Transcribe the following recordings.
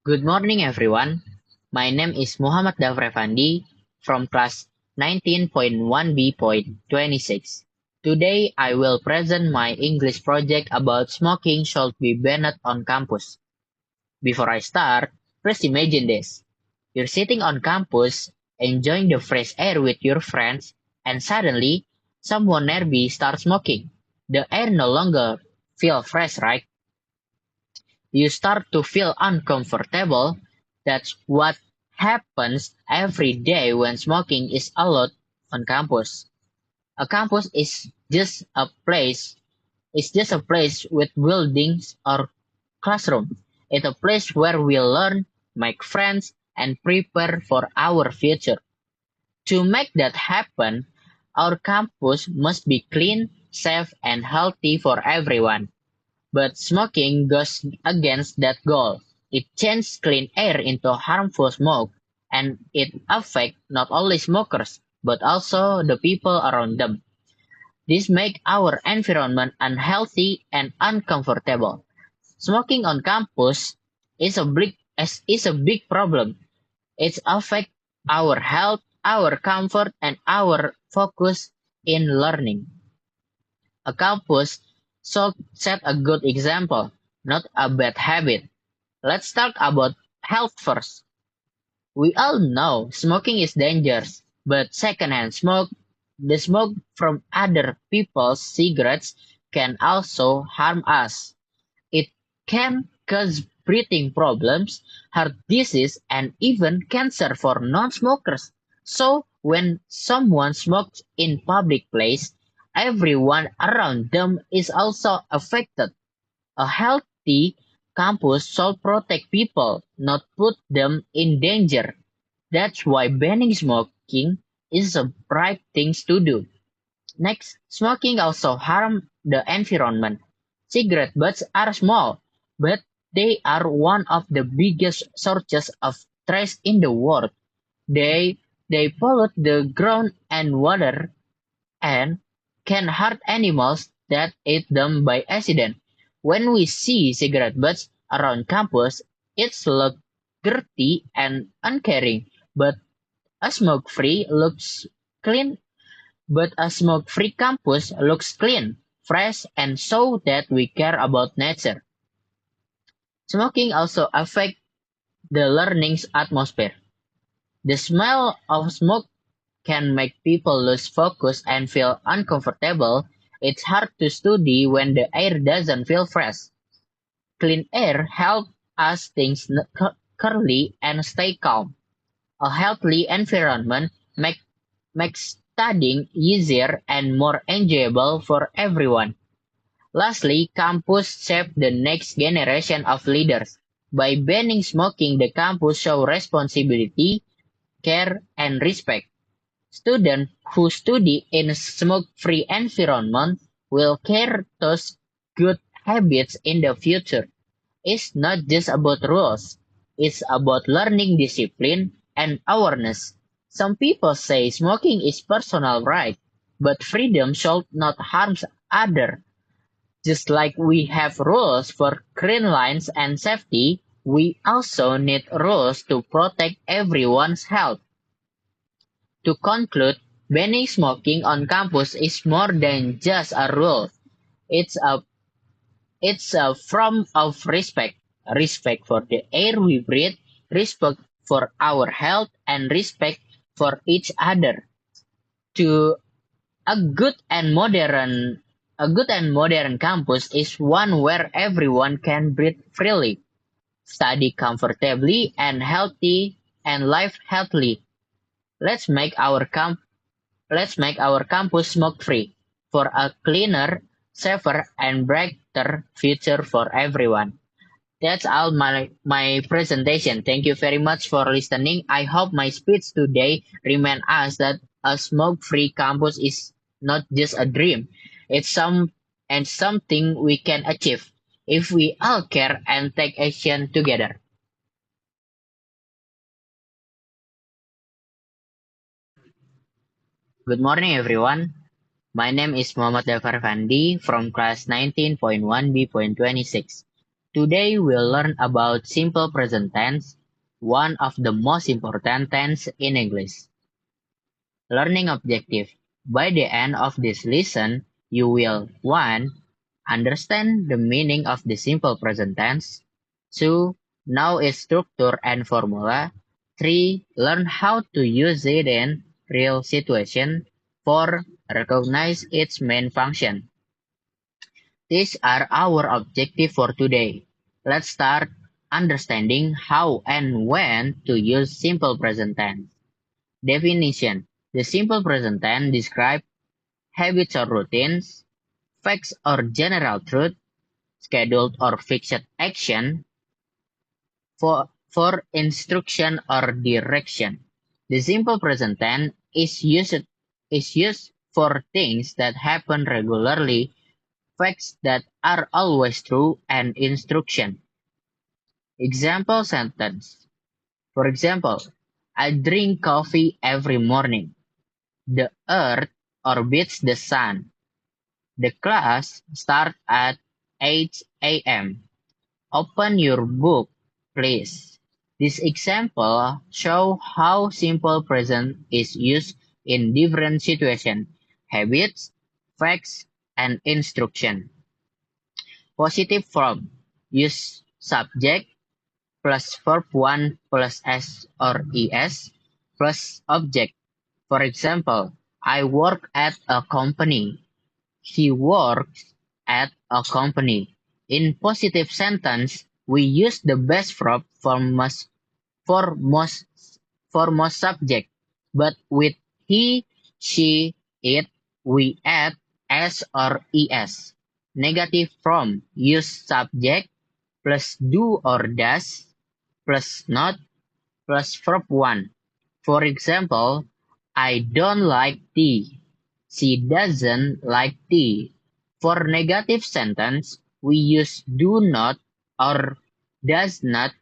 Good morning, everyone. My name is Muhammad Dafrevandi from class 19.1b.26. Today, I will present my English project about smoking should be banned on campus. Before I start, first imagine this. You're sitting on campus, enjoying the fresh air with your friends, and suddenly, someone nearby starts smoking. The air no longer feels fresh, right? You start to feel uncomfortable. That's what happens every day when smoking is allowed on campus. A campus is just a place with buildings or classroom. It's a place where we learn, make friends, and prepare for our future. To make that happen, our campus must be clean, safe, and healthy for everyone. But smoking goes against that goal. It changes clean air into harmful smoke, and it affects not only smokers, but also the people around them. This makes our environment unhealthy and uncomfortable. Smoking on campus is a big problem. It affects our health, our comfort, and our focus in learning. A campus should set a good example, not a bad habit. Let's talk about health first. We all know smoking is dangerous, but secondhand smoke, the smoke from other people's cigarettes, can also harm us. It can cause breathing problems, heart disease, and even cancer for non-smokers. So, when someone smokes in public place, everyone around them is also affected. A healthy campus should protect people, not put them in danger. That's why banning smoking is a right thing to do. Next, smoking also harms the environment. Cigarette butts are small, but they are one of the biggest sources of trash in the world. They they pollute the ground and water and can hurt animals that eat them by accident. When we see cigarette butts around campus, it looks dirty and uncaring, but a smoke-free looks clean but a smoke-free campus looks clean, fresh, and shows that we care about nature. Smoking also affects the learning atmosphere. The smell of smoke can make people lose focus and feel uncomfortable. It's hard to study when the air doesn't feel fresh. Clean air helps us think clearly and stay calm. A healthy environment makes studying easier and more enjoyable for everyone. Lastly, campus shape the next generation of leaders. By banning smoking, the campus show responsibility, care, and respect. Students who study in a smoke-free environment will carry those good habits in the future. It's not just about rules, it's about learning discipline and awareness. Some people say smoking is personal right, but freedom should not harm others. Just like we have rules for green lines and safety, we also need rules to protect everyone's health. To conclude, banning smoking on campus is more than just a rule. It's a it's a form of respect. Respect for the air we breathe, respect for our health, and respect for each other. To a good and modern a good and modern campus is one where everyone can breathe freely, study comfortably and healthy, and live healthily. Let's make our camp let's make our campus smoke free for a cleaner, safer, and brighter future for everyone. That's all my presentation. Thank you very much for listening. I hope my speech today remind us that a smoke-free campus is not just a dream. It's something we can achieve if we all care and take action together. Good morning, everyone. My name is Muhammad Dafar Fandi from class 19.1b.26. Today we'll learn about simple present tense, one of the most important tense in English. Learning objective. By the end of this lesson, you will 1. Understand the meaning of the simple present tense. 2. Know its structure and formula. 3. Learn how to use it in real situation. 4. Recognize its main function. These are our objectives for today. Let's start understanding how and when to use simple present tense. Definition. The simple present tense describes habits or routines, facts or general truth, scheduled or fixed action for instruction or direction. The simple present tense is used for things that happen regularly, facts that are always true, and instruction. Example sentence. For example, I drink coffee every morning. The earth orbits the sun. The class starts at 8 a.m. Open your book, please. This example shows how simple present is used in different situations, habits, facts, and instruction. Positive form. Use subject plus verb 1 plus s or es plus object. For example, I work at a company. He works at a company. In positive sentence, we use the best verb for most for most subject, but with he, she, it, we add s or es. Negative form use subject plus do or does plus not plus verb 1. For example, I don't like tea. She doesn't like tea. For negative sentence, we use do not or does not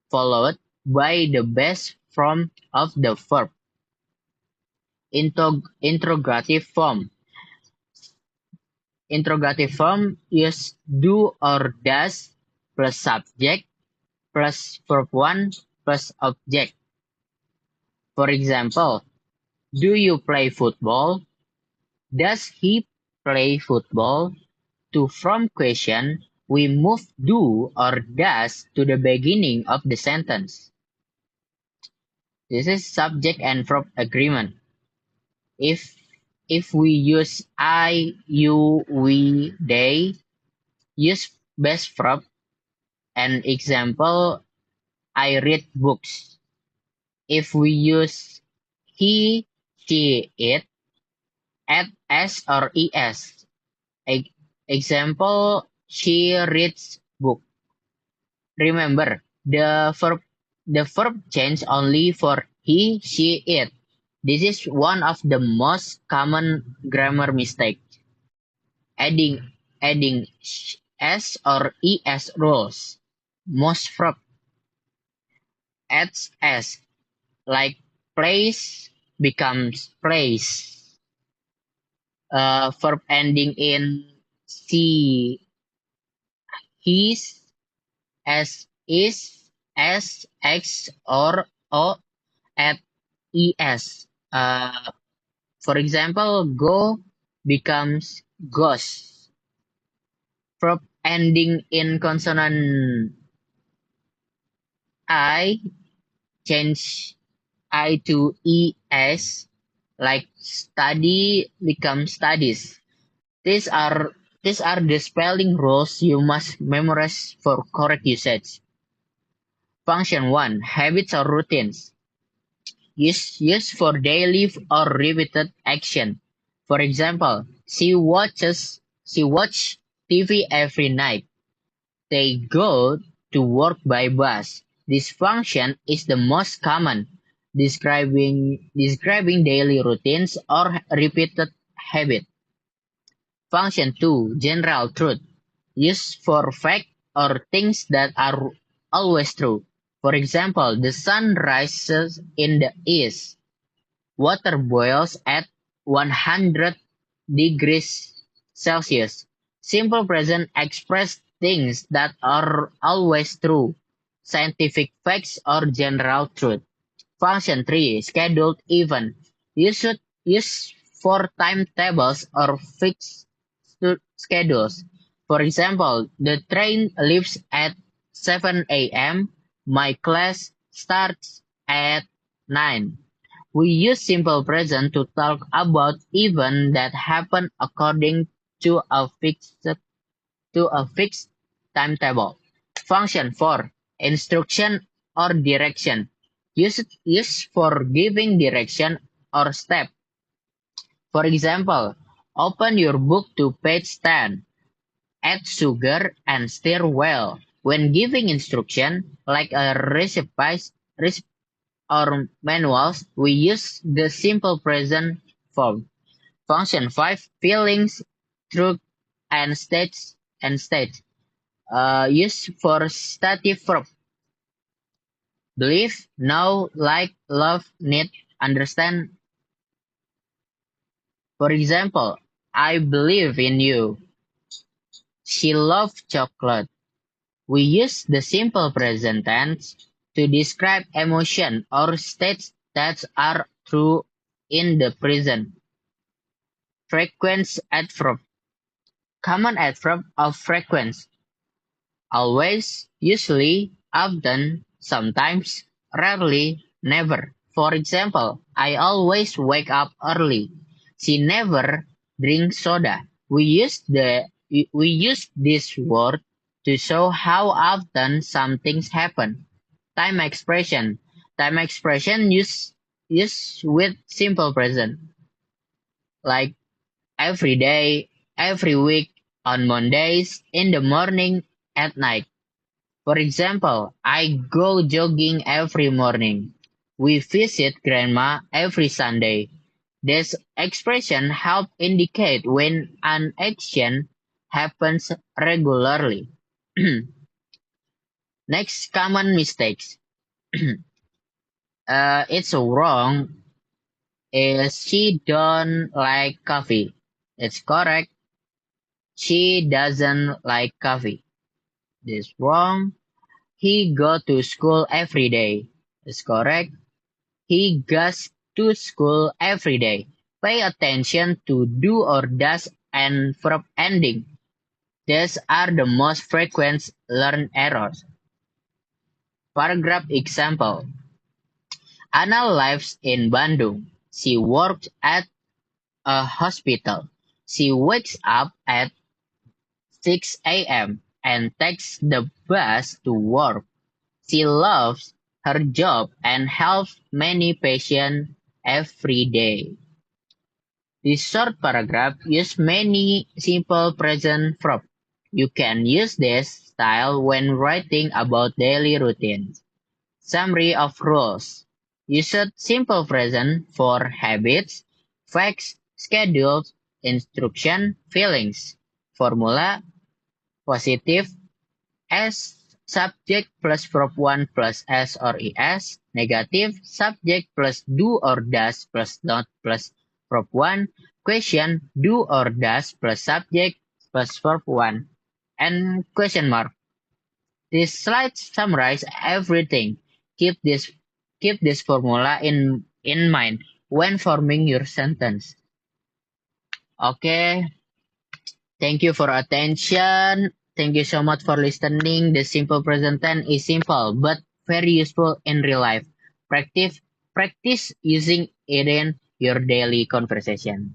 followed by the base form of the verb. Interrogative form. Interrogative form use do or does plus subject plus verb 1 plus object. For example, do you play football? Does he play football? To from question, we move do or does to the beginning of the sentence. This is subject and verb agreement. If if we use I, you, we, they, use best verb. An example, I read books. If we use he, she, it, add s or es. E- Example, she reads book. Remember, the verb change only for he, she, it. This is one of the most common grammar mistake. Adding s or es rules. Most verb adds s, like place becomes place. Verb ending in c, his, as is, as, x, or o at es. For example, go becomes goes. Verb ending in consonant I change I to es, like study becomes studies. These are these are the spelling rules you must memorize for correct usage. Function 1. Habits or routines. Use for daily or repeated action. For example, she watch TV every night. They go to work by bus. This function is the most common, describing daily routines or repeated habit. Function 2. General truth. Used for fact or things that are always true. For example, the sun rises in the east. Water boils at 100 degrees Celsius. Simple present expressed things that are always true, scientific facts or general truth. Function 3. Scheduled event. You should use for timetables or fixed schedules. For example, the train leaves at 7 a.m. My class starts at 9. We use simple present to talk about events that happen according to a fixed timetable. Function 4. Instruction or direction. Use for giving direction or step. For example, open your book to page 10. Add sugar and stir well. When giving instruction, like a recipe or manuals, we use the simple present form. Function 5. Feelings, truth, and state. Use for stative verb. Believe, know, like, love, need, understand. For example, I believe in you. She loved chocolate. We use the simple present tense to describe emotion or states that are true in the present. Frequent adverb. Common adverb of frequency. Always, usually, often, sometimes, rarely, never. For example, I always wake up early. She never drinks soda. We use this word to show how often some things happen. Time expression. Time expression use with simple present, like every day, every week, on Mondays, in the morning, at night. For example, I go jogging every morning. We visit grandma every Sunday. This expression help indicate when an action happens regularly. Next, common mistakes. It's wrong is she don't like coffee. It's correct. She doesn't like coffee. This wrong. He go to school every day. It's correct. He goes to school every day. Pay attention to do or does and verb ending. These are the most frequent learned errors. Paragraph example. Ana lives in Bandung. She works at a hospital. She wakes up at 6 a.m. and takes the bus to work. She loves her job and helps many patients every day. This short paragraph uses many simple present verbs. You can use this style when writing about daily routines. Summary of rules. Use simple present for habits, facts, schedules, instruction, feelings. Formula positive S subject plus verb 1 plus S or ES. Negative subject plus do or does plus not plus verb 1. Question do or does plus subject plus verb 1. And question mark. This slide summarize everything. Keep this formula in mind when forming your sentence. Okay, thank you for attention. Thank you so much for listening. The simple present tense is simple but very useful in real life. Practice using it in your daily conversation.